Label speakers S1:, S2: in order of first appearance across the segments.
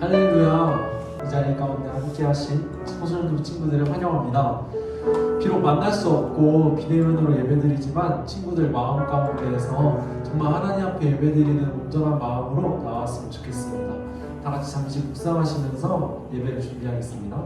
S1: 할렐루야. 이 자리 가운데 함께 하신 소설도 친구들을 환영합니다. 비록 만날 수 없고 비대면으로 예배드리지만 친구들 마음 가운데에서 정말 하나님 앞에 예배드리는 온전한 마음으로 나왔으면 좋겠습니다. 다 같이 잠시 묵상하시면서 예배를 준비하겠습니다.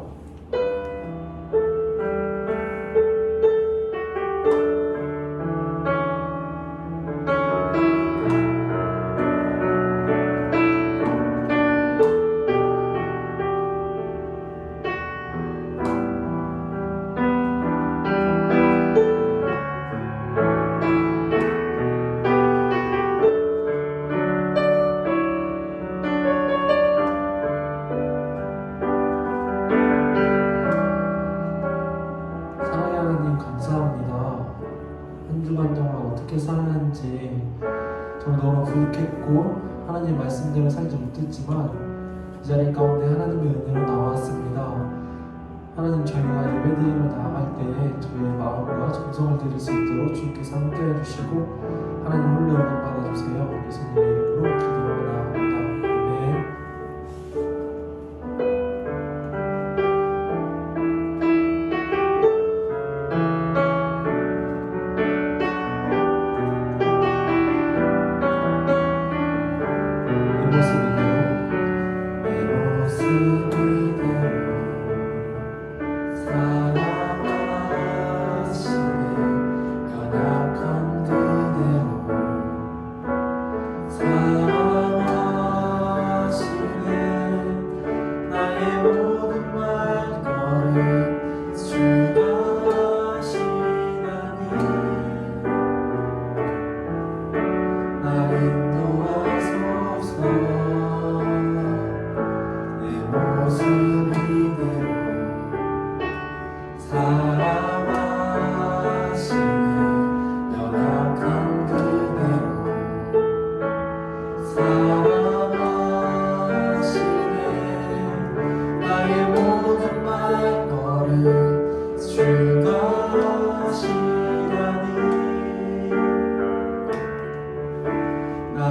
S1: 감사합니다. 한 주간 동안 어떻게 살았는지 저는 너무 부족했고 하나님 말씀대로 살지 못했지만 이 자리 가운데 하나님의 은혜로 나왔습니다. 하나님, 저희가 예배드리며 나아갈 때에 저희의 마음과 정성을 드릴 수 있도록 주께서 함께 해주시고 하나님 홀로 영광 받아주세요. 예수님의 이름으로 기도하며 나아갑니다.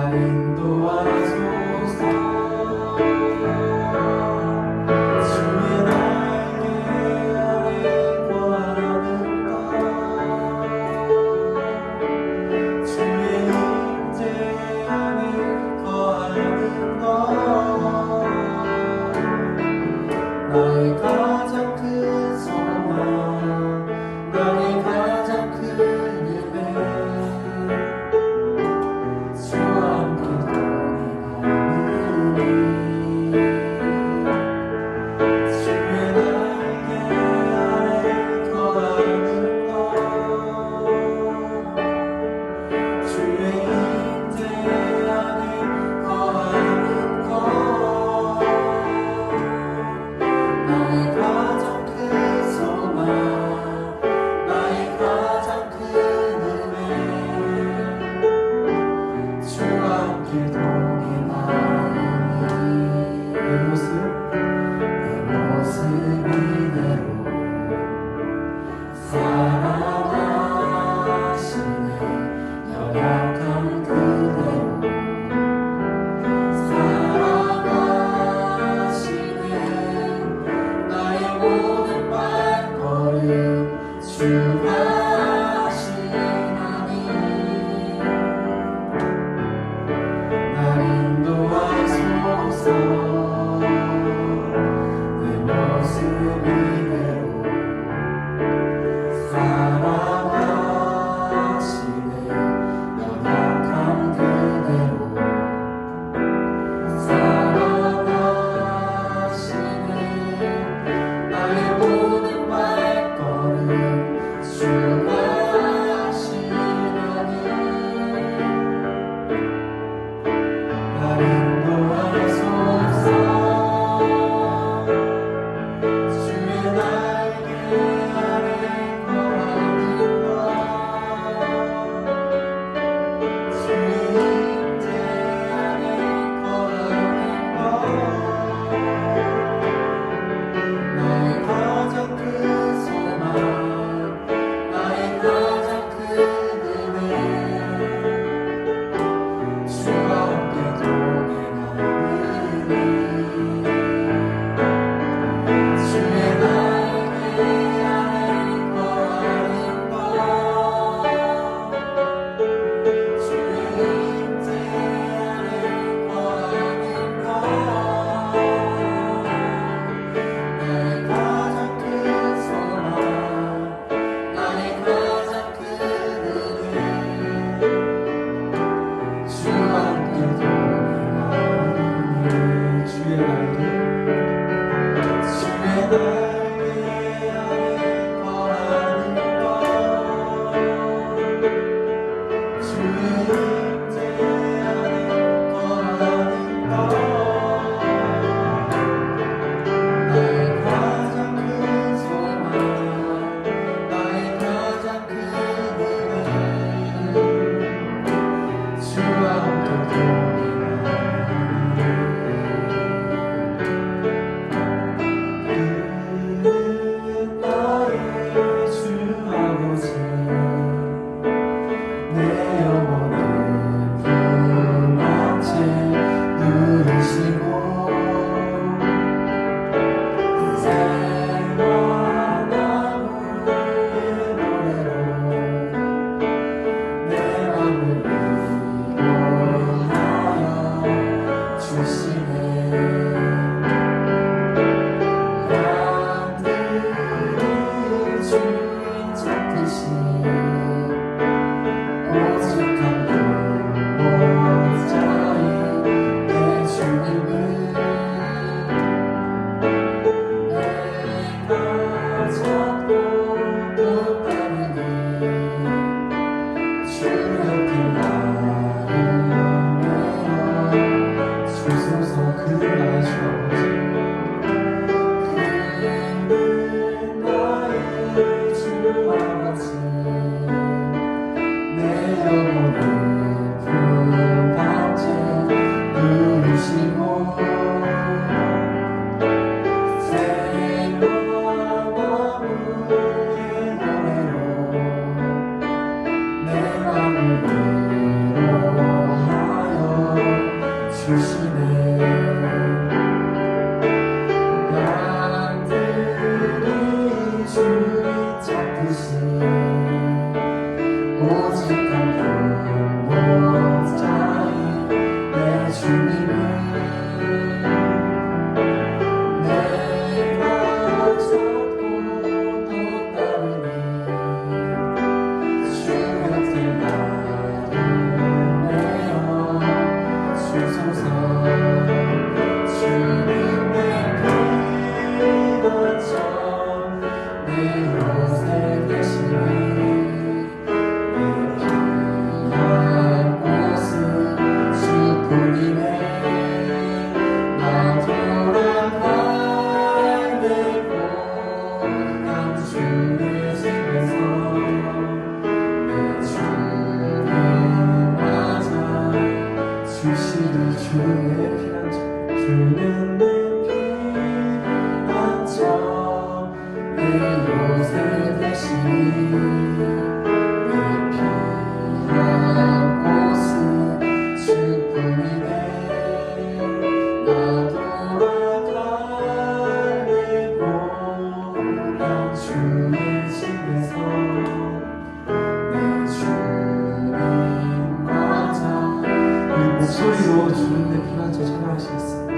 S1: 아멘. 주의 날개 아래 거하는 것 주의 임재 안에 거하는 것 나의 가장 큰 소망 나의 가장 큰 은혜 주와 함께 목소리로 주는 내 피난처 찬양하시겠습니다.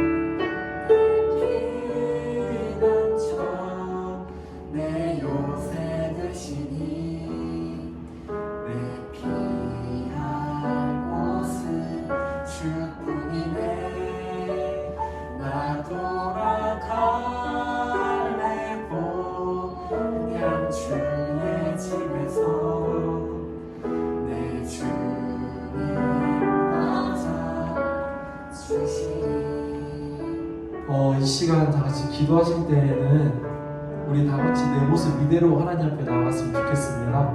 S1: 내 요새 되시니 내 피할 곳은 주뿐이네. 나 돌아갈래 고향 주의 집에서 내 주님 맞아 주시니. 이 시간 다 같이 기도하실 때에는 우리 다 같이 내 모습 이대로 하나님 앞에 나왔으면 좋겠습니다.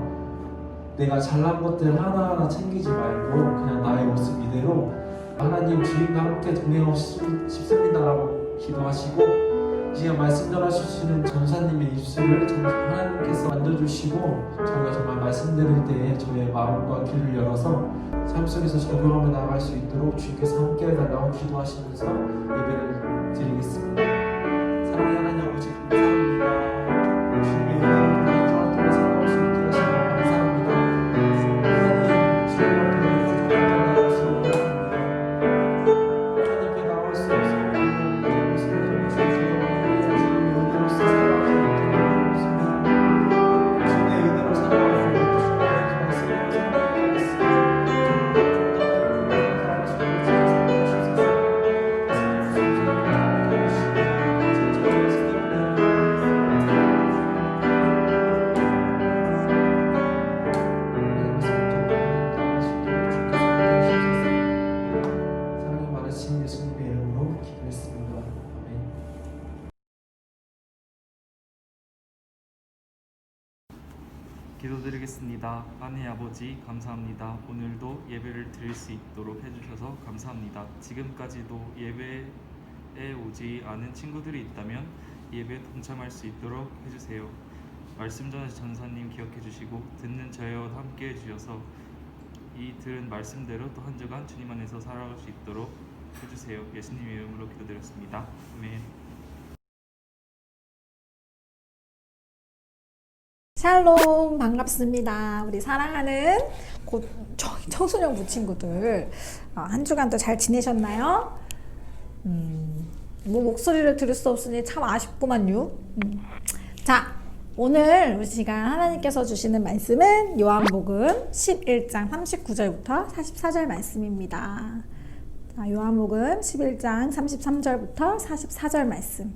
S1: 내가 잘난 것들 하나하나 챙기지 말고 그냥 나의 모습 이대로 하나님 주님과 함께 동행하고 싶습니다라고 기도하시고, 이 시간 말씀 전하시는 전사님의 입술을 하나님께서 만져주시고 저희가 정말 말씀 들을 때에 저의 마음과 귀를 열어서 삶 속에서 적용하며 나아갈 수 있도록 주님께서 함께 해달라고 기도하시면서 예배를 드리겠습니다. 사랑하는 하나님 아버지, 감사합니다. 주님의 은혜로 저와 통해 살아갈 수 있게 하시는 감사합니다. 하나님, 주님과 통해 나아갈 수 있게 하나님께 나올 수 없어 주님의 은혜로 살아가고 주님의
S2: 기도드리겠습니다. 하나님 아버지 감사합니다. 오늘도 예배를 드릴 수 있도록 해주셔서 감사합니다. 지금까지도 예배에 오지 않은 친구들이 있다면 예배에 동참할 수 있도록 해주세요. 말씀 전하신 전사님 기억해 주시고 듣는 저희와 함께 해주셔서 이 들은 말씀대로 또 한 주간 주님 안에서 살아갈 수 있도록 해주세요. 예수님의 이름으로 기도드렸습니다. 아멘.
S3: 샬롬, 반갑습니다. 우리 사랑하는 곧 청소년 부친구들, 한 주간도 잘 지내셨나요? 뭐 목소리를 들을 수 없으니 참 아쉽구만요. 자, 오늘 우리 시간 하나님께서 주시는 말씀은 요한복음 11장 39절부터 44절 말씀입니다. 자, 요한복음 11장 33절부터 44절 말씀.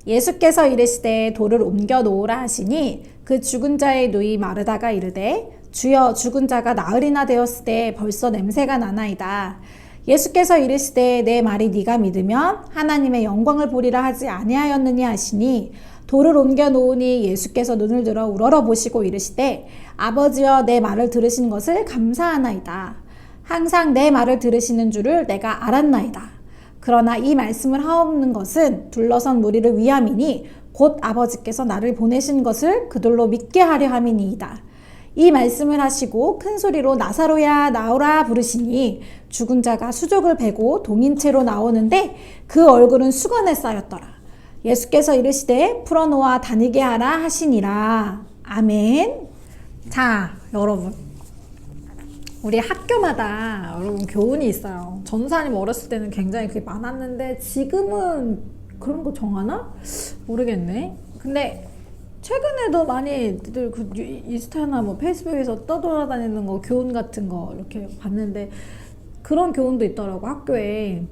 S3: 예수께서 이르시되 돌을 옮겨 놓으라 하시니 그 죽은 자의 누이 마르다가 이르되 주여 죽은 자가 나흘이나 되었으되 벌써 냄새가 나나이다. 예수께서 이르시되 내 말이 네가 믿으면 하나님의 영광을 보리라 하지 아니하였느냐 하시니 돌을 옮겨 놓으니 예수께서 눈을 들어 우러러 보시고 이르시되 아버지여 내 말을 들으신 것을 감사하나이다. 항상 내 말을 들으시는 줄을 내가 알았나이다. 그러나 이 말씀을 하옵는 것은 둘러선 무리를 위함이니 곧 아버지께서 나를 보내신 것을 그들로 믿게 하려 함이니이다. 이 말씀을 하시고 큰 소리로 나사로야 나오라 부르시니 죽은 자가 수족을 베고 동인 채로 나오는데 그 얼굴은 수건에 쌓였더라. 예수께서 이르시되 풀어놓아 다니게 하라 하시니라. 아멘. 자, 여러분, 우리 학교마다 여러분 교훈이 있어요. 전사님 어렸을 때는 굉장히 그게 많았는데 지금은 그런 거 정하나? 모르겠네. 근데 최근에도 많이들 그 인스타나 뭐 페이스북에서 떠돌아다니는 거 교훈 같은 거 이렇게 봤는데 그런 교훈도 있더라고. 학교에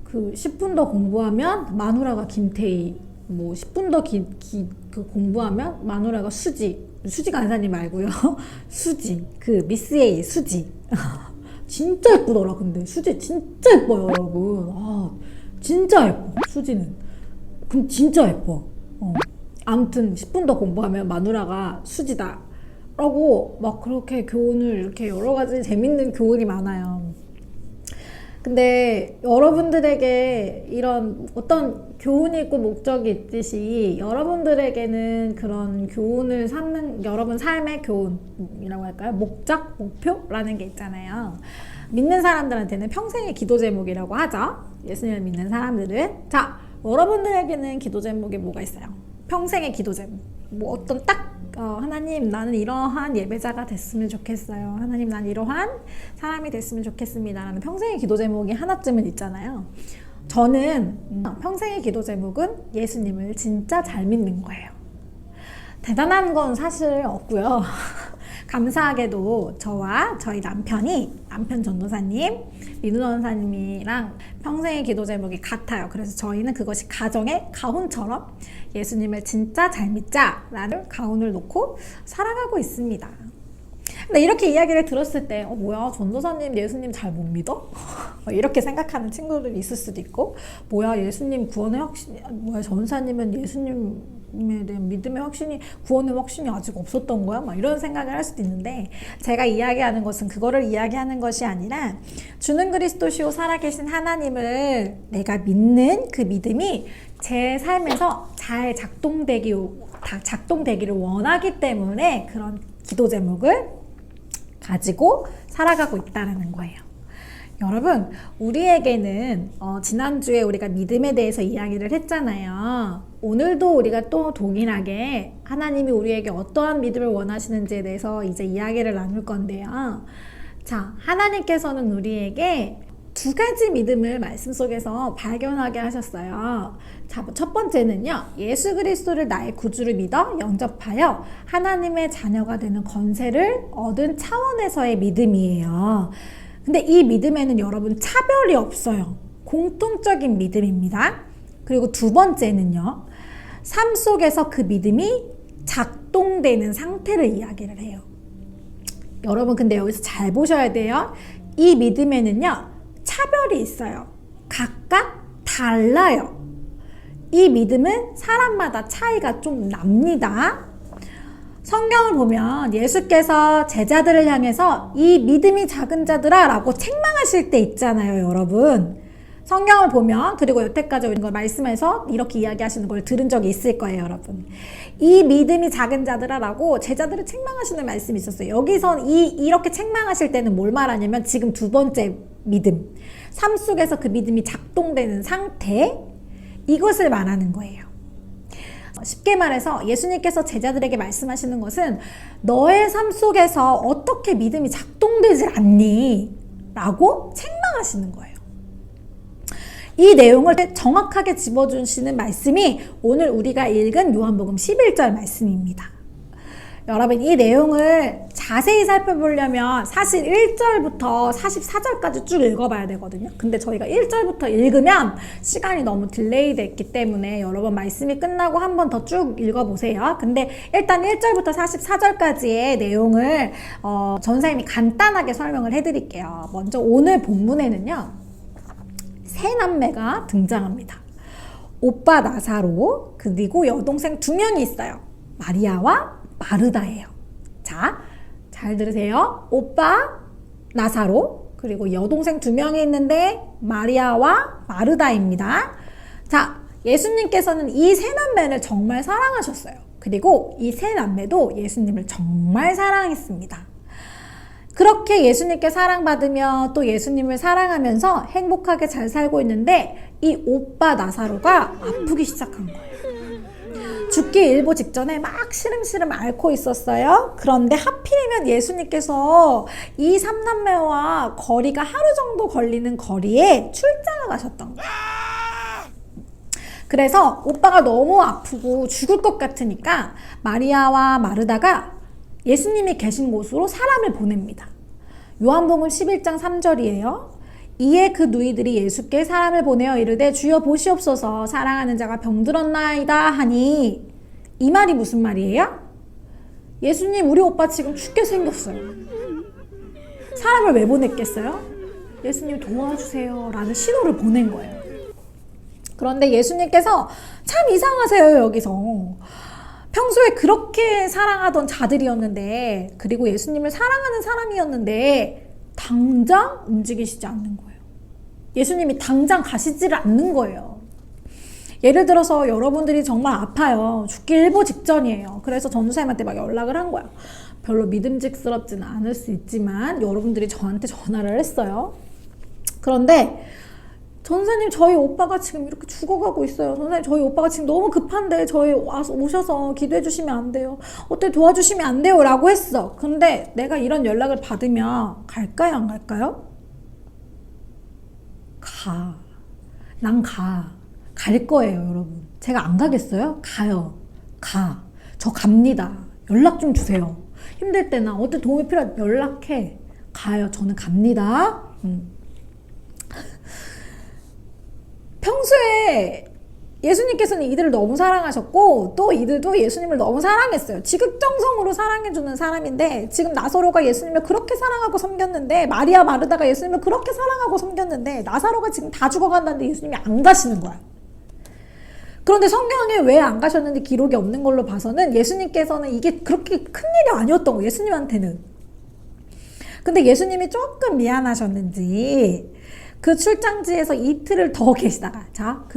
S3: 그 10분 더 공부하면 마누라가 김태희, 뭐 10분 더 그 공부하면 마누라가 수지 간사님 말고요. 수지, 그 미스 A 수지. 진짜 예쁘더라. 근데 수지 진짜 예뻐요, 여러분. 진짜 예뻐. 수지는. 그럼 진짜 예뻐. 아무튼 10분 더 공부하면 마누라가 수지다. 라고 막 그렇게 교훈을 이렇게 여러 가지 재밌는 교훈이 많아요. 근데 여러분들에게 이런 어떤 교훈이 있고 목적이 있듯이 여러분들에게는 그런 교훈을 삼는 여러분 삶의 교훈이라고 할까요? 목적, 목표라는 게 있잖아요. 믿는 사람들한테는 평생의 기도 제목이라고 하죠. 예수님을 믿는 사람들은. 자, 여러분들에게는 기도 제목이 뭐가 있어요? 평생의 기도 제목. 뭐 어떤 딱 하나님 나는 이러한 예배자가 됐으면 좋겠어요. 하나님 난 이러한 사람이 됐으면 좋겠습니다. 라는 평생의 기도 제목이 하나쯤은 있잖아요. 저는 평생의 기도 제목은 예수님을 진짜 잘 믿는 거예요. 대단한 건 사실 없고요. 감사하게도 저와 저희 남편 전도사님, 민우 전도사님이랑 평생의 기도 제목이 같아요. 그래서 저희는 그것이 가정의 가훈처럼 예수님을 진짜 잘 믿자 라는 가훈을 놓고 살아가고 있습니다. 근데 이렇게 이야기를 들었을 때 뭐야 전도사님 예수님 잘 못 믿어? 이렇게 생각하는 친구들이 있을 수도 있고 뭐야 예수님 구원의 확신이 뭐야 전도사님은 예수님에 대한 믿음의 확신이 구원의 확신이 아직 없었던 거야? 막 이런 생각을 할 수도 있는데 제가 이야기하는 것은 그거를 이야기하는 것이 아니라 주는 그리스도시요 살아계신 하나님을 내가 믿는 그 믿음이 제 삶에서 잘 작동되기를 원하기 때문에 그런 기도 제목을 가지고 살아가고 있다는 거예요. 여러분, 우리에게는 지난주에 우리가 믿음에 대해서 이야기를 했잖아요. 오늘도 우리가 또 동일하게 하나님이 우리에게 어떠한 믿음을 원하시는지에 대해서 이제 이야기를 나눌 건데요. 자, 하나님께서는 우리에게 두 가지 믿음을 말씀 속에서 발견하게 하셨어요. 자, 첫 번째는요. 예수 그리스도를 나의 구주를 믿어 영접하여 하나님의 자녀가 되는 권세를 얻은 차원에서의 믿음이에요. 근데 이 믿음에는 여러분 차별이 없어요. 공통적인 믿음입니다. 그리고 두 번째는요. 삶 속에서 그 믿음이 작동되는 상태를 이야기를 해요. 여러분 근데 여기서 잘 보셔야 돼요. 이 믿음에는요. 차별이 있어요. 각각 달라요. 이 믿음은 사람마다 차이가 좀 납니다. 성경을 보면 예수께서 제자들을 향해서 이 믿음이 작은 자들아 라고 책망하실 때 있잖아요, 여러분. 성경을 보면, 그리고 여태까지 오는 걸 말씀해서 이렇게 이야기하시는 걸 들은 적이 있을 거예요, 여러분. 이 믿음이 작은 자들아 라고 제자들을 책망하시는 말씀이 있었어요. 여기선 이렇게 책망하실 때는 뭘 말하냐면 지금 두 번째 믿음, 삶 속에서 그 믿음이 작동되는 상태, 이것을 말하는 거예요. 쉽게 말해서 예수님께서 제자들에게 말씀하시는 것은 너의 삶 속에서 어떻게 믿음이 작동되지 않니? 라고 책망하시는 거예요. 이 내용을 정확하게 집어주시는 말씀이 오늘 우리가 읽은 요한복음 11절 말씀입니다. 여러분, 이 내용을 자세히 살펴보려면 사실 1절부터 44절까지 쭉 읽어봐야 되거든요. 근데 저희가 1절부터 읽으면 시간이 너무 딜레이 됐기 때문에 여러분 말씀이 끝나고 한 번 더 쭉 읽어보세요. 근데 일단 1절부터 44절까지의 내용을 전사님이 간단하게 설명을 해드릴게요. 먼저 오늘 본문에는요, 세 남매가 등장합니다. 오빠 나사로, 그리고 여동생 두 명이 있어요. 마리아와 마르다예요. 자, 잘 들으세요. 오빠 나사로, 그리고 여동생 두 명이 있는데 마리아와 마르다입니다. 자, 예수님께서는 이 세 남매를 정말 사랑하셨어요. 그리고 이 세 남매도 예수님을 정말 사랑했습니다. 그렇게 예수님께 사랑받으며 또 예수님을 사랑하면서 행복하게 잘 살고 있는데 이 오빠 나사로가 아프기 시작한 거예요. 죽기 일보 직전에 막 시름시름 앓고 있었어요. 그런데 하필이면 예수님께서 이 삼남매와 거리가 하루 정도 걸리는 거리에 출장을 가셨던 거예요. 그래서 오빠가 너무 아프고 죽을 것 같으니까 마리아와 마르다가 예수님이 계신 곳으로 사람을 보냅니다. 요한복음 11장 3절이에요. 이에 그 누이들이 예수께 사람을 보내어 이르되 주여 보시옵소서 사랑하는 자가 병들었나이다 하니, 이 말이 무슨 말이에요? 예수님, 우리 오빠 지금 죽게 생겼어요. 사람을 왜 보냈겠어요? 예수님 도와주세요 라는 신호를 보낸 거예요. 그런데 예수님께서 참 이상하세요. 여기서 평소에 그렇게 사랑하던 자들이었는데, 그리고 예수님을 사랑하는 사람이었는데 당장 움직이시지 않는 거예요. 예수님이 당장 가시지를 않는 거예요. 예를 들어서 여러분들이 정말 아파요. 죽기 일보 직전이에요. 그래서 전도사님한테 막 연락을 한 거예요. 별로 믿음직스럽지는 않을 수 있지만 여러분들이 저한테 전화를 했어요. 그런데 전사님, 저희 오빠가 지금 이렇게 죽어가고 있어요. 전사님, 저희 오빠가 지금 너무 급한데 저희 와서 오셔서 기도해 주시면 안 돼요. 어떻게 도와주시면 안 돼요? 라고 했어. 근데 내가 이런 연락을 받으면 갈까요? 안 갈까요? 가. 난 가. 갈 거예요, 여러분. 제가 안 가겠어요? 가요. 가. 저 갑니다. 연락 좀 주세요. 힘들 때나 어떤 도움이 필요하면 연락해. 가요. 저는 갑니다. 평소에 예수님께서는 이들을 너무 사랑하셨고 또 이들도 예수님을 너무 사랑했어요. 지극정성으로 사랑해주는 사람인데, 지금 나사로가 예수님을 그렇게 사랑하고 섬겼는데, 마리아 마르다가 예수님을 그렇게 사랑하고 섬겼는데 나사로가 지금 다 죽어간다는데 예수님이 안 가시는 거야. 그런데 성경에 왜 안 가셨는지 기록이 없는 걸로 봐서는 예수님께서는 이게 그렇게 큰일이 아니었던 거예요, 예수님한테는. 근데 예수님이 조금 미안하셨는지 그 출장지에서 이틀을 더 계시다가, 자,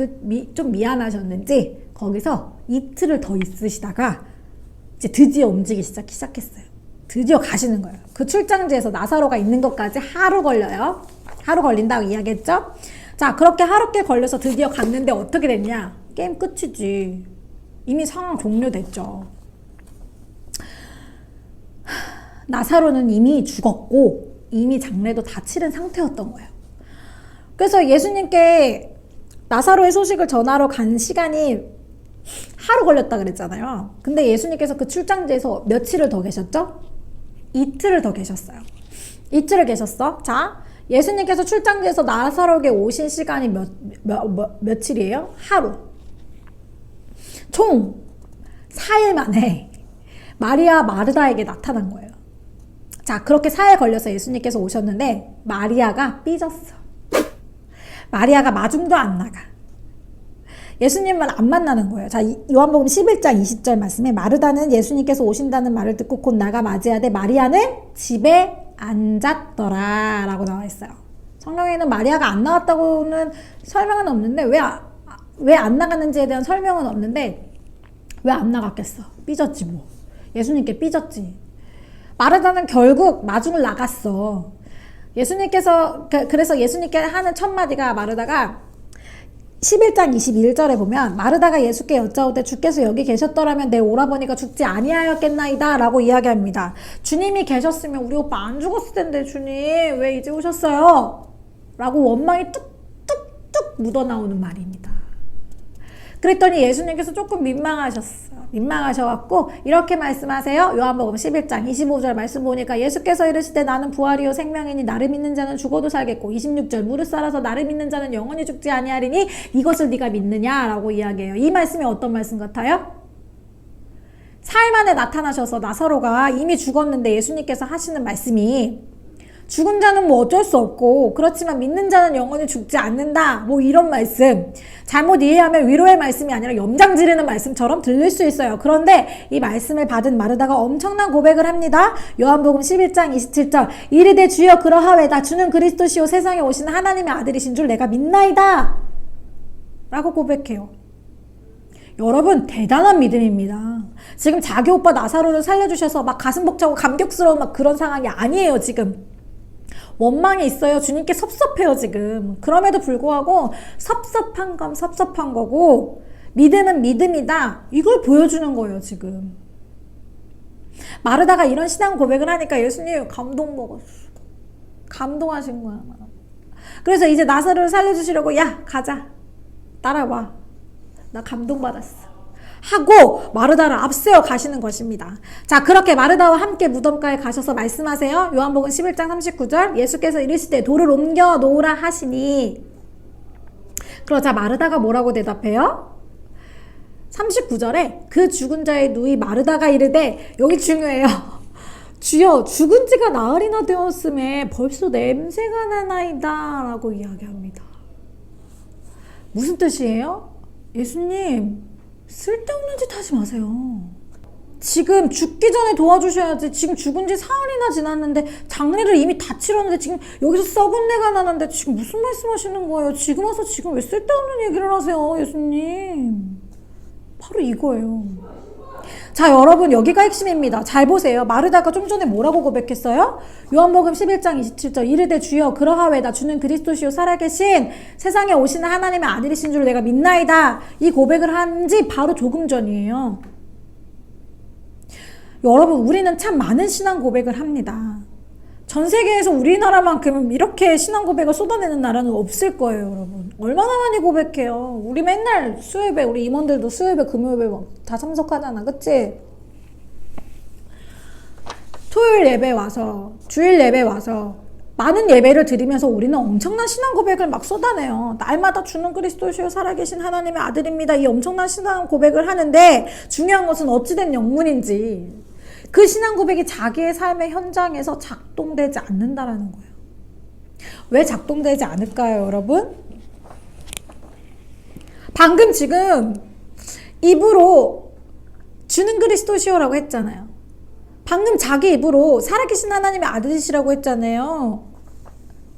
S3: 좀 미안하셨는지 거기서 이틀을 더 있으시다가 이제 드디어 움직이기 시작했어요. 드디어 가시는 거예요. 그 출장지에서 나사로가 있는 것까지 하루 걸려요. 하루 걸린다고 이야기했죠? 자, 그렇게 하루께 걸려서 드디어 갔는데 어떻게 됐냐? 게임 끝이지. 이미 상황 종료됐죠. 나사로는 이미 죽었고 이미 장례도 다 치른 상태였던 거예요. 그래서 예수님께 나사로의 소식을 전하러 간 시간이 하루 걸렸다 그랬잖아요. 근데 예수님께서 그 출장지에서 며칠을 더 계셨죠? 이틀을 더 계셨어요. 이틀을 계셨어. 자, 예수님께서 출장지에서 나사로에게 오신 시간이 며칠이에요? 하루. 총 4일 만에 마리아 마르다에게 나타난 거예요. 자, 그렇게 4일 걸려서 예수님께서 오셨는데 마리아가 삐졌어. 마리아가 마중도 안 나가. 예수님은 안 만나는 거예요. 자, 요한복음 11장 20절 말씀에 마르다는 예수님께서 오신다는 말을 듣고 곧 나가 맞이하되 마리아는 집에 앉았더라 라고 나와 있어요. 성경에는 마리아가 안 나왔다고는 설명은 없는데 왜 안 나갔는지에 대한 설명은 없는데 왜 안 나갔겠어? 삐졌지 뭐. 예수님께 삐졌지. 마르다는 결국 마중을 나갔어. 그래서 예수님께 하는 첫 마디가 마르다가 11장 21절에 보면 마르다가 예수께 여짜오되 주께서 여기 계셨더라면 내 오라버니가 죽지 아니하였겠나이다 라고 이야기합니다. 주님이 계셨으면 우리 오빠 안 죽었을 텐데 주님 왜 이제 오셨어요? 라고 원망이 뚝뚝뚝 묻어나오는 말입니다. 그랬더니 예수님께서 조금 민망하셔갖고 이렇게 말씀하세요. 요한복음 11장 25절 말씀 보니까 예수께서 이르시되 나는 부활이요 생명이니 나를 믿는 자는 죽어도 살겠고 26절 무릇 살아서 나를 믿는 자는 영원히 죽지 아니하리니 이것을 네가 믿느냐라고 이야기해요. 이 말씀이 어떤 말씀 같아요? 사흘 만에 나타나셔서 나사로가 이미 죽었는데 예수님께서 하시는 말씀이 죽은 자는 뭐 어쩔 수 없고 그렇지만 믿는 자는 영원히 죽지 않는다 뭐 이런 말씀, 잘못 이해하면 위로의 말씀이 아니라 염장 지르는 말씀처럼 들릴 수 있어요. 그런데 이 말씀을 받은 마르다가 엄청난 고백을 합니다. 요한복음 11장 27절 이르되 주여 그러하외다 주는 그리스도시요 세상에 오신 하나님의 아들이신 줄 내가 믿나이다 라고 고백해요. 여러분 대단한 믿음입니다. 지금 자기 오빠 나사로를 살려주셔서 막 가슴 벅차고 감격스러운 막 그런 상황이 아니에요. 지금 원망이 있어요. 주님께 섭섭해요. 지금 그럼에도 불구하고 섭섭한 건 섭섭한 거고 믿음은 믿음이다 이걸 보여주는 거예요. 지금 마르다가 이런 신앙 고백을 하니까 예수님 감동 먹었어. 감동하신 거야. 그래서 이제 나사로를 살려주시려고 야 가자 따라와 나 감동받았어 하고 마르다를 앞세워 가시는 것입니다. 자, 그렇게 마르다와 함께 무덤가에 가셔서 말씀하세요. 요한복음 11장 39절 예수께서 이르시되 돌을 옮겨 놓으라 하시니 그러자 마르다가 뭐라고 대답해요? 39절에 그 죽은 자의 누이 마르다가 이르되 여기 중요해요. 주여 죽은 지가 나흘이나 되었음에 벌써 냄새가 나나이다 라고 이야기합니다. 무슨 뜻이에요? 예수님 쓸데없는 짓 하지 마세요. 지금 죽기 전에 도와주셔야지. 지금 죽은 지 사흘이나 지났는데 장례를 이미 다 치렀는데 지금 여기서 썩은 내가 나는데 지금 무슨 말씀하시는 거예요? 지금 와서 지금 왜 쓸데없는 얘기를 하세요, 예수님? 바로 이거예요. 자, 여러분 여기가 핵심입니다. 잘 보세요. 마르다가 좀 전에 뭐라고 고백했어요? 요한복음 11장 27절 이르되 주여 그러하외다 주는 그리스도시요 살아계신 세상에 오시는 하나님의 아들이신 줄 내가 믿나이다. 이 고백을 한 지 바로 조금 전이에요. 여러분 우리는 참 많은 신앙 고백을 합니다. 전 세계에서 우리나라만큼 이렇게 신앙 고백을 쏟아내는 나라는 없을 거예요. 여러분 얼마나 많이 고백해요. 우리 맨날 수요예배 우리 임원들도 수요예배 금요예배 막 다 참석하잖아. 그치? 토요일 예배 와서 주일 예배 와서 많은 예배를 드리면서 우리는 엄청난 신앙 고백을 막 쏟아내요. 날마다 주는 그리스도시요 살아계신 하나님의 아들입니다. 이 엄청난 신앙 고백을 하는데 중요한 것은 어찌된 영문인지 그 신앙 고백이 자기의 삶의 현장에서 작동되지 않는다라는 거예요. 왜 작동되지 않을까요, 여러분? 방금 지금 입으로 주는 그리스도시요라고 했잖아요. 방금 자기 입으로 살아계신 하나님의 아들이시라고 했잖아요.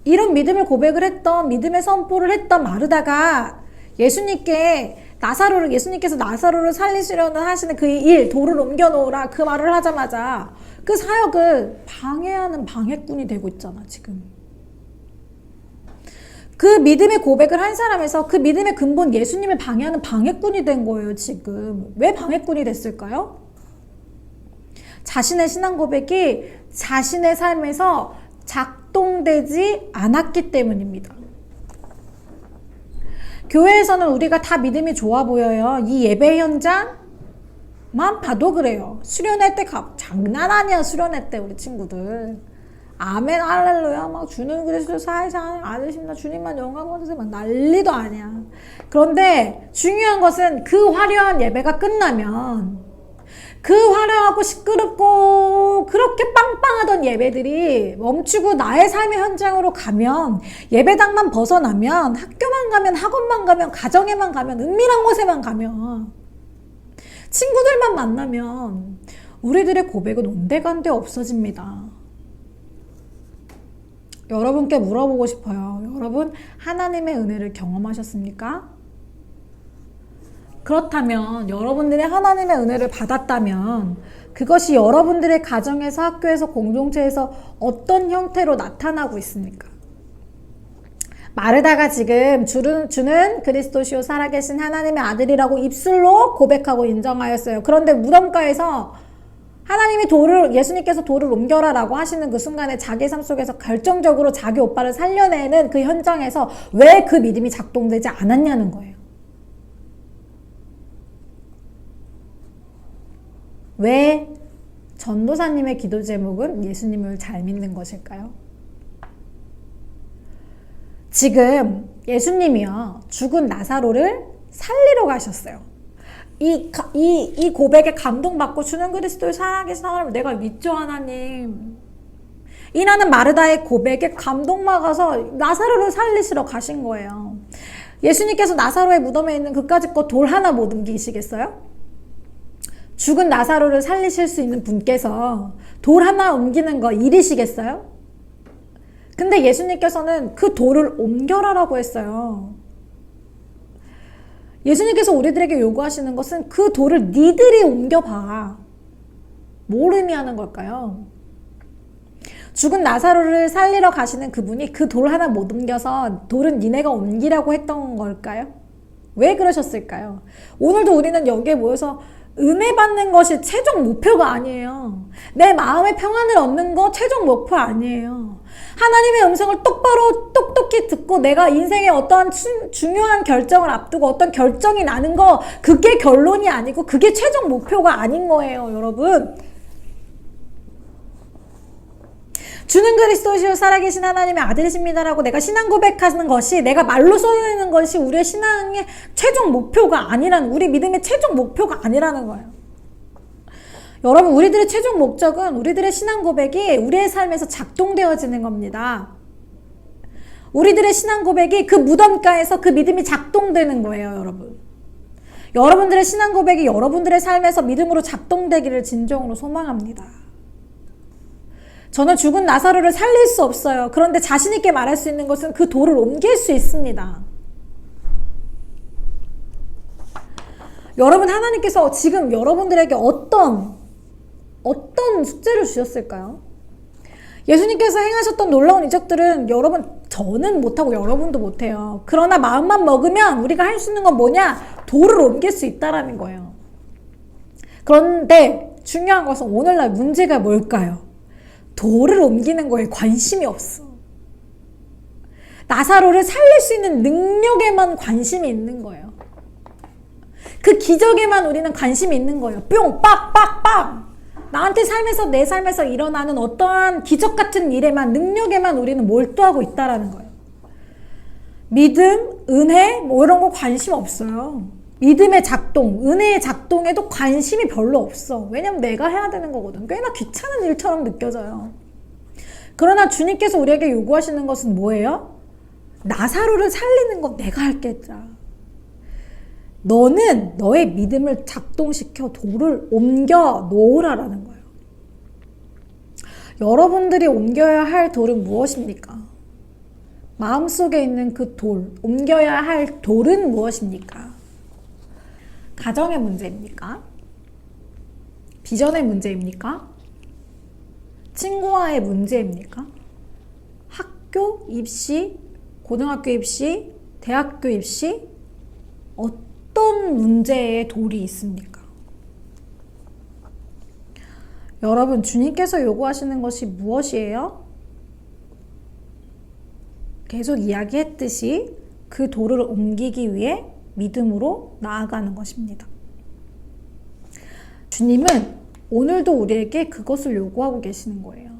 S3: 이런 믿음을 고백을 했던 믿음의 선포를 했던 마르다가 예수님께서 나사로를 살리시려는 하시는 그 일, 돌을 옮겨 놓으라 그 말을 하자마자 그 사역을 방해하는 방해꾼이 되고 있잖아, 지금. 그 믿음의 고백을 한 사람에서 그 믿음의 근본 예수님을 방해하는 방해꾼이 된 거예요, 지금. 왜 방해꾼이 됐을까요? 자신의 신앙 고백이 자신의 삶에서 작동되지 않았기 때문입니다. 교회에서는 우리가 다 믿음이 좋아 보여요. 이 예배 현장만 봐도 그래요. 수련회 때 장난 아니야. 수련회 때 우리 친구들 아멘 할렐루야 막 주는 그리스도 사회상 아들십니다. 주님만 영광 받으세요. 막 난리도 아니야. 그런데 중요한 것은 그 화려한 예배가 끝나면 그 화려하고 시끄럽고 그렇게 빵빵하던 예배들이 멈추고 나의 삶의 현장으로 가면, 예배당만 벗어나면, 학교만 가면, 학원만 가면, 가정에만 가면, 은밀한 곳에만 가면, 친구들만 만나면 우리들의 고백은 온데간데 없어집니다. 여러분께 물어보고 싶어요. 여러분, 하나님의 은혜를 경험하셨습니까? 그렇다면, 여러분들이 하나님의 은혜를 받았다면 그것이 여러분들의 가정에서, 학교에서, 공동체에서 어떤 형태로 나타나고 있습니까? 마르다가 지금 주는 그리스도시요 살아계신 하나님의 아들이라고 입술로 고백하고 인정하였어요. 그런데 무덤가에서 하나님이 예수님께서 돌을 옮겨라라고 하시는 그 순간에 자기 삶 속에서 결정적으로 자기 오빠를 살려내는 그 현장에서 왜 그 믿음이 작동되지 않았냐는 거예요. 왜 전도사님의 기도 제목은 예수님을 잘 믿는 것일까요? 지금 예수님이요, 죽은 나사로를 살리러 가셨어요. 이 고백에 감동받고 주는 그리스도의 살아계신 하나님을 내가 믿죠, 하나님. 이라는 마르다의 고백에 감동받아서 나사로를 살리시러 가신 거예요. 예수님께서 나사로의 무덤에 있는 그까짓 거 돌 하나 못 옮기시겠어요? 죽은 나사로를 살리실 수 있는 분께서 돌 하나 옮기는 거 일이시겠어요? 근데 예수님께서는 그 돌을 옮겨라라고 했어요. 예수님께서 우리들에게 요구하시는 것은 그 돌을 니들이 옮겨봐. 뭘 의미하는 걸까요? 죽은 나사로를 살리러 가시는 그분이 그 돌 하나 못 옮겨서 돌은 니네가 옮기라고 했던 걸까요? 왜 그러셨을까요? 오늘도 우리는 여기에 모여서 은혜 받는 것이 최종 목표가 아니에요. 내 마음의 평안을 얻는 거 최종 목표 아니에요. 하나님의 음성을 똑똑히 듣고 내가 인생의 어떠한 중요한 결정을 앞두고 어떤 결정이 나는 거, 그게 결론이 아니고 그게 최종 목표가 아닌 거예요, 여러분. 주는 그리스도시요 살아계신 하나님의 아들이십니다라고 내가 신앙 고백하는 것이, 내가 말로 써내는 것이 우리의 신앙의 최종 목표가 아니라는, 우리 믿음의 최종 목표가 아니라는 거예요. 여러분, 우리들의 최종 목적은 우리들의 신앙 고백이 우리의 삶에서 작동되어지는 겁니다. 우리들의 신앙 고백이 그 무덤가에서 그 믿음이 작동되는 거예요, 여러분. 여러분들의 신앙 고백이 여러분들의 삶에서 믿음으로 작동되기를 진정으로 소망합니다. 저는 죽은 나사로를 살릴 수 없어요. 그런데 자신 있게 말할 수 있는 것은 그 돌을 옮길 수 있습니다. 여러분, 하나님께서 지금 여러분들에게 어떤 숙제를 주셨을까요? 예수님께서 행하셨던 놀라운 이적들은 여러분, 저는 못하고 여러분도 못해요. 그러나 마음만 먹으면 우리가 할 수 있는 건 뭐냐? 돌을 옮길 수 있다라는 거예요. 그런데 중요한 것은 오늘날 문제가 뭘까요? 돌을 옮기는 거에 관심이 없어. 나사로를 살릴 수 있는 능력에만 관심이 있는 거예요. 그 기적에만 우리는 관심이 있는 거예요. 뿅! 빡! 빡! 빡! 나한테 내 삶에서 일어나는 어떠한 기적 같은 일에만, 능력에만 우리는 몰두하고 있다라는 거예요. 믿음, 은혜, 이런 거 관심 없어요. 믿음의 작동, 은혜의 작동에도 관심이 별로 없어. 왜냐면 내가 해야 되는 거거든. 꽤나 귀찮은 일처럼 느껴져요. 그러나 주님께서 우리에게 요구하시는 것은 뭐예요? 나사로를 살리는 건 내가 할겠자. 너는 너의 믿음을 작동시켜 돌을 옮겨 놓으라라는 거예요. 여러분들이 옮겨야 할 돌은 무엇입니까? 마음속에 있는 그 돌, 옮겨야 할 돌은 무엇입니까? 가정의 문제입니까? 비전의 문제입니까? 친구와의 문제입니까? 학교 입시, 고등학교 입시, 대학교 입시? 어떤 문제에 돌이 있습니까? 여러분, 주님께서 요구하시는 것이 무엇이에요? 계속 이야기했듯이 그 돌을 옮기기 위해 믿음으로 나아가는 것입니다. 주님은 오늘도 우리에게 그것을 요구하고 계시는 거예요.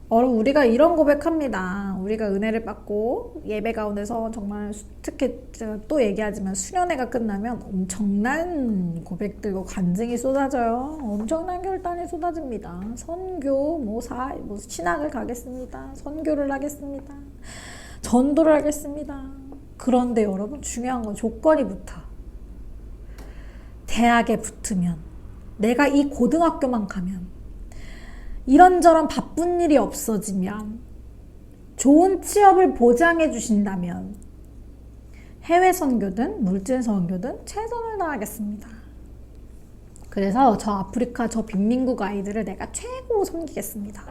S3: 우리가 이런 고백합니다. 우리가 은혜를 받고 예배 가운데서 정말 특히 제가 또 얘기하지만 수련회가 끝나면 엄청난 고백들과 간증이 쏟아져요. 엄청난 결단이 쏟아집니다. 선교, 뭐 신학을 가겠습니다. 선교를 하겠습니다. 전도를 하겠습니다. 그런데 여러분 중요한 건 조건이 붙어. 대학에 붙으면, 내가 이 고등학교만 가면, 이런저런 바쁜 일이 없어지면, 좋은 취업을 보장해 주신다면 해외 선교든 물질 선교든 최선을 다하겠습니다. 그래서 저 아프리카 저 빈민국 아이들을 내가 최고 섬기겠습니다.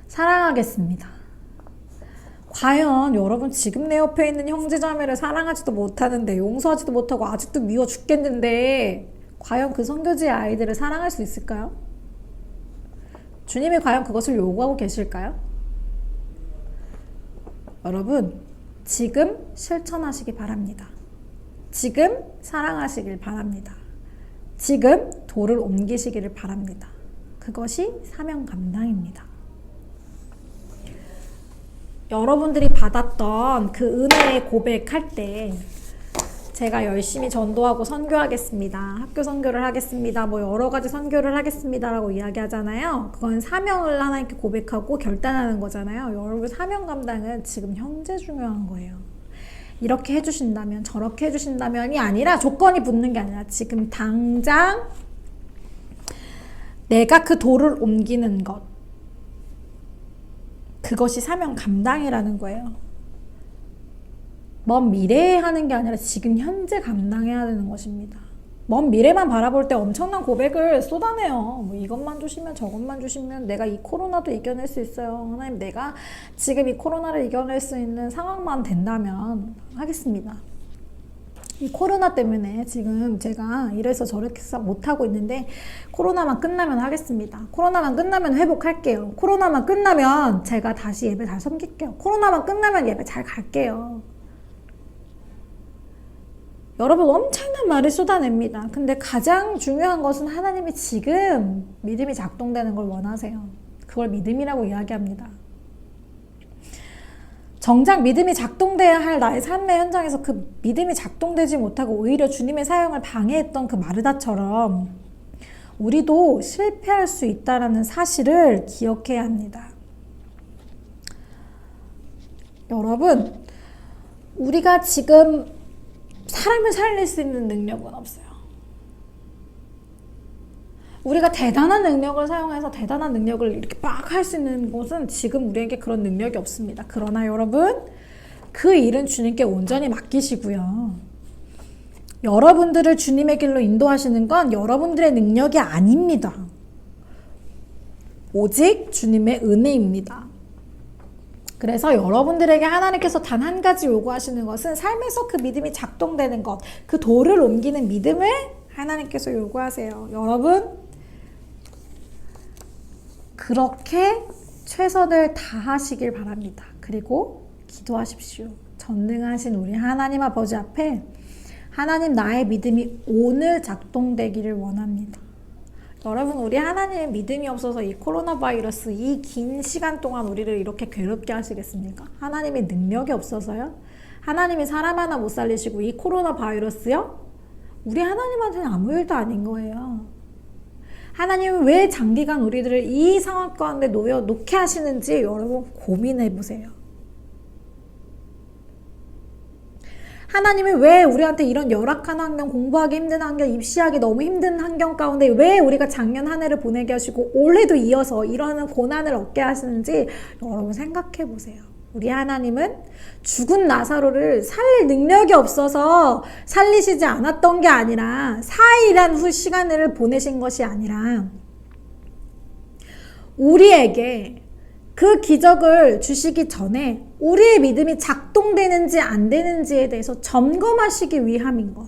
S3: 사랑하겠습니다. 과연 여러분 지금 내 옆에 있는 형제자매를 사랑하지도 못하는데 용서하지도 못하고 아직도 미워 죽겠는데 과연 그 선교지의 아이들을 사랑할 수 있을까요? 주님이 과연 그것을 요구하고 계실까요? 여러분 지금 실천하시기 바랍니다. 지금 사랑하시길 바랍니다. 지금 도를 옮기시기를 바랍니다. 그것이 사명 감당입니다. 여러분들이 받았던 그 은혜의 고백할 때 제가 열심히 전도하고 선교하겠습니다. 학교 선교를 하겠습니다. 뭐 여러 가지 선교를 하겠습니다. 라고 이야기하잖아요. 그건 사명을 하나님께 고백하고 결단하는 거잖아요. 여러분 사명 감당은 지금 현재 중요한 거예요. 이렇게 해주신다면 저렇게 해주신다면이 아니라 조건이 붙는 게 아니라 지금 당장 내가 그 도를 옮기는 것, 그것이 사명 감당이라는 거예요. 먼 미래에 하는 게 아니라 지금 현재 감당해야 되는 것입니다. 먼 미래만 바라볼 때 엄청난 고백을 쏟아내요. 뭐 이것만 주시면 저것만 주시면 내가 이 코로나도 이겨낼 수 있어요. 하나님 내가 지금 이 코로나를 이겨낼 수 있는 상황만 된다면 하겠습니다. 이 코로나 때문에 지금 제가 이래서 저렇게 못하고 있는데 코로나만 끝나면 하겠습니다. 코로나만 끝나면 회복할게요. 코로나만 끝나면 제가 다시 예배 잘 섬길게요. 코로나만 끝나면 예배 잘 갈게요. 여러분 엄청난 말을 쏟아냅니다. 근데 가장 중요한 것은 하나님이 지금 믿음이 작동되는 걸 원하세요. 그걸 믿음이라고 이야기합니다. 정작 믿음이 작동돼야 할 나의 삶의 현장에서 그 믿음이 작동되지 못하고 오히려 주님의 사역을 방해했던 그 마르다처럼 우리도 실패할 수 있다는 사실을 기억해야 합니다. 여러분, 우리가 지금 사람을 살릴 수 있는 능력은 없어요. 우리가 대단한 능력을 사용해서 대단한 능력을 이렇게 막 할 수 있는 곳은 지금 우리에게 그런 능력이 없습니다. 그러나 여러분, 그 일은 주님께 온전히 맡기시고요. 여러분들을 주님의 길로 인도하시는 건 여러분들의 능력이 아닙니다. 오직 주님의 은혜입니다. 그래서 여러분들에게 하나님께서 단 한 가지 요구하시는 것은 삶에서 그 믿음이 작동되는 것, 그 도를 옮기는 믿음을 하나님께서 요구하세요. 여러분, 그렇게 최선을 다하시길 바랍니다. 그리고 기도하십시오. 전능하신 우리 하나님 아버지 앞에 하나님 나의 믿음이 오늘 작동되기를 원합니다. 여러분, 우리 하나님의 믿음이 없어서 이 코로나 바이러스 이 긴 시간 동안 우리를 이렇게 괴롭게 하시겠습니까? 하나님의 능력이 없어서요? 하나님이 사람 하나 못 살리시고 이 코로나 바이러스요? 우리 하나님한테는 아무 일도 아닌 거예요. 하나님은 왜 장기간 우리들을 이 상황 가운데 놓게 하시는지 여러분 고민해 보세요. 하나님은 왜 우리한테 이런 열악한 환경, 공부하기 힘든 환경, 입시하기 너무 힘든 환경 가운데 왜 우리가 작년 한 해를 보내게 하시고 올해도 이어서 이러는 고난을 얻게 하시는지 여러분 생각해 보세요. 우리 하나님은 죽은 나사로를 살릴 능력이 없어서 살리시지 않았던 게 아니라 4일한 후 시간을 보내신 것이 아니라 우리에게 그 기적을 주시기 전에 우리의 믿음이 작동되는지 안 되는지에 대해서 점검하시기 위함인 것.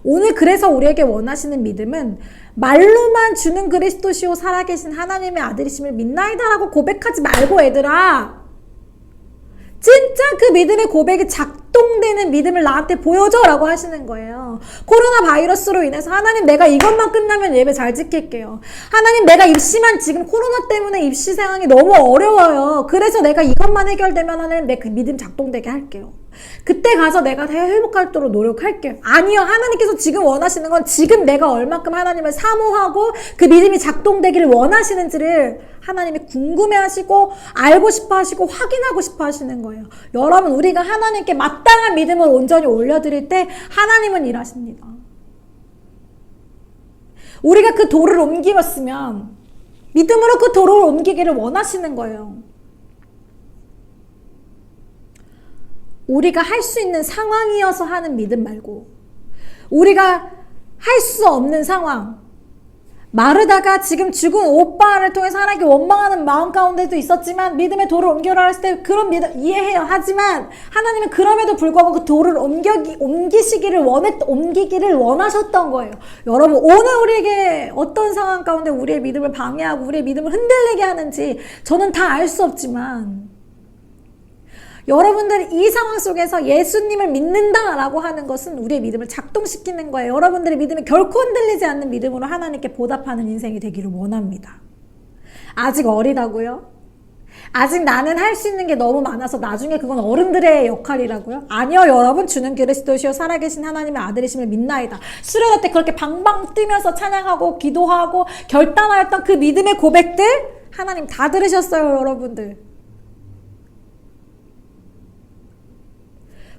S3: 오늘 그래서 우리에게 원하시는 믿음은 말로만 주는 그리스도시요 살아계신 하나님의 아들이심을 믿나이다라고 고백하지 말고 얘들아, 진짜 그 믿음의 고백이 작동되는 믿음을 나한테 보여줘 라고 하시는 거예요. 코로나 바이러스로 인해서 하나님 내가 이것만 끝나면 예배 잘 지킬게요. 하나님 내가 입시만 지금 코로나 때문에 입시 상황이 너무 어려워요. 그래서 내가 이것만 해결되면 하나님 내 그 믿음 작동되게 할게요. 그때 가서 내가 회복하도록 노력할게요. 아니요. 하나님께서 지금 원하시는 건 지금 내가 얼마큼 하나님을 사모하고 그 믿음이 작동되기를 원하시는지를 하나님이 궁금해하시고 알고 싶어 하시고 확인하고 싶어 하시는 거예요. 여러분 우리가 하나님께 마땅한 믿음을 온전히 올려드릴 때 하나님은 일하십니다. 우리가 그 돌을 옮기었으면 믿음으로 그 돌을 옮기기를 원하시는 거예요. 우리가 할 수 있는 상황이어서 하는 믿음 말고 우리가 할 수 없는 상황, 마르다가 지금 죽은 오빠를 통해서 하나님께 원망하는 마음 가운데도 있었지만 믿음의 돌을 옮겨라 했을 때 그런 믿음 이해해요. 하지만 하나님은 그럼에도 불구하고 그 돌을 옮기기를 원하셨던 거예요. 여러분 오늘 우리에게 어떤 상황 가운데 우리의 믿음을 방해하고 우리의 믿음을 흔들리게 하는지 저는 다 알 수 없지만 여러분들이 이 상황 속에서 예수님을 믿는다라고 하는 것은 우리의 믿음을 작동시키는 거예요. 여러분들의 믿음이 결코 흔들리지 않는 믿음으로 하나님께 보답하는 인생이 되기를 원합니다. 아직 어리다고요? 아직 나는 할 수 있는 게 너무 많아서 나중에 그건 어른들의 역할이라고요? 아니요, 여러분. 주는 그리스도시요 살아계신 하나님의 아들이심을 믿나이다. 수련회 때 그렇게 방방 뛰면서 찬양하고 기도하고 결단하였던 그 믿음의 고백들 하나님 다 들으셨어요, 여러분들.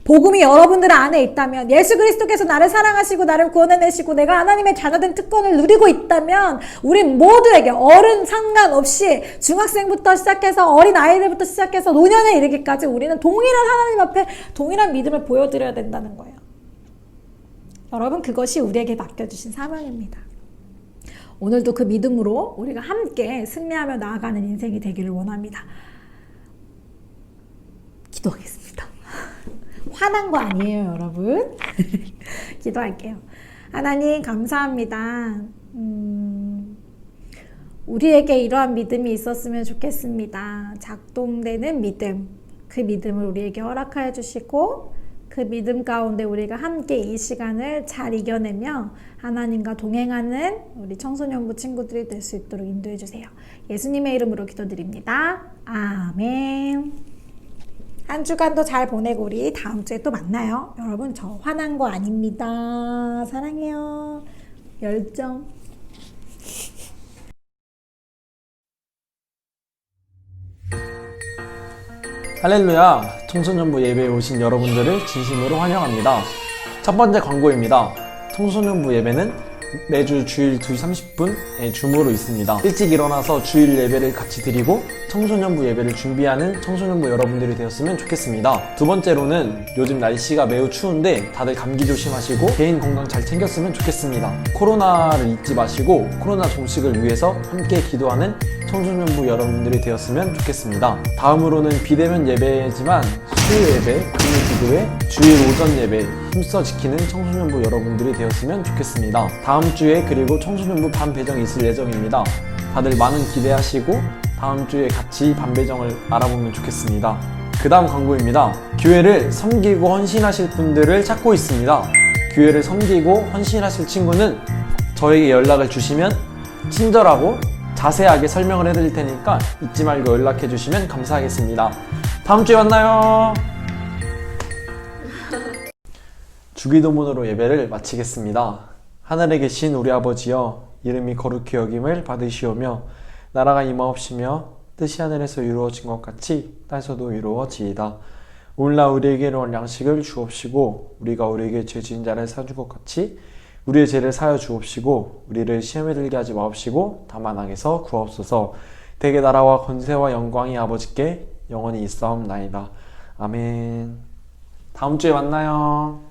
S3: 복음이 여러분들 안에 있다면 예수 그리스도께서 나를 사랑하시고 나를 구원해내시고 내가 하나님의 자녀된 특권을 누리고 있다면 우리 모두에게 어른 상관없이 중학생부터 시작해서 어린 아이들부터 시작해서 노년에 이르기까지 우리는 동일한 하나님 앞에 동일한 믿음을 보여드려야 된다는 거예요. 여러분 그것이 우리에게 맡겨주신 사명입니다. 오늘도 그 믿음으로 우리가 함께 승리하며 나아가는 인생이 되기를 원합니다. 기도하겠습니다. 화난 거 아니에요, 여러분. 기도할게요. 하나님 감사합니다. 우리에게 이러한 믿음이 있었으면 좋겠습니다. 작동되는 믿음, 그 믿음을 우리에게 허락하여 주시고 그 믿음 가운데 우리가 함께 이 시간을 잘 이겨내며 하나님과 동행하는 우리 청소년부 친구들이 될 수 있도록 인도해 주세요. 예수님의 이름으로 기도드립니다. 아멘. 한 주간도 잘 보내고 우리 다음 주에 또 만나요. 여러분 저 화난 거 아닙니다. 사랑해요. 열정.
S1: 할렐루야. 청소년부 예배에 오신 여러분들을 진심으로 환영합니다. 첫 번째 광고입니다. 청소년부 예배는 매주 주일 2시 30분에 줌으로 있습니다. 일찍 일어나서 주일 예배를 같이 드리고 청소년부 예배를 준비하는 청소년부 여러분들이 되었으면 좋겠습니다. 두 번째로는 요즘 날씨가 매우 추운데 다들 감기 조심하시고 개인 건강 잘 챙겼으면 좋겠습니다. 코로나를 잊지 마시고 코로나 종식을 위해서 함께 기도하는 청소년부 여러분들이 되었으면 좋겠습니다. 다음으로는 비대면 예배지만 수요 예배, 금요 기도회, 주일 오전 예배 힘써 지키는 청소년부 여러분들이 되었으면 좋겠습니다. 다음 주에 그리고 청소년부 반배정이 있을 예정입니다. 다들 많은 기대하시고 다음 주에 같이 반배정을 알아보면 좋겠습니다. 그 다음 광고입니다. 교회를 섬기고 헌신하실 분들을 찾고 있습니다. 교회를 섬기고 헌신하실 친구는 저에게 연락을 주시면 친절하고 자세하게 설명을 해드릴 테니까 잊지 말고 연락해 주시면 감사하겠습니다. 다음 주에 만나요. 주기도문으로 예배를 마치겠습니다. 하늘에 계신 우리 아버지여, 이름이 거룩히 여김을 받으시오며 나라가 임하옵시며 뜻이 하늘에서 이루어진 것 같이 땅에서도 이루어지이다. 오늘날 우리에게 일용할 양식을 주옵시고 우리가 우리에게 죄 지은 자를 사준 것 같이 우리의 죄를 사여 주옵시고 우리를 시험에 들게 하지 마옵시고 다만 악에서 구하옵소서. 대개 나라와 권세와 영광이 아버지께 영원히 있사옵나이다. 아멘. 다음 주에 만나요.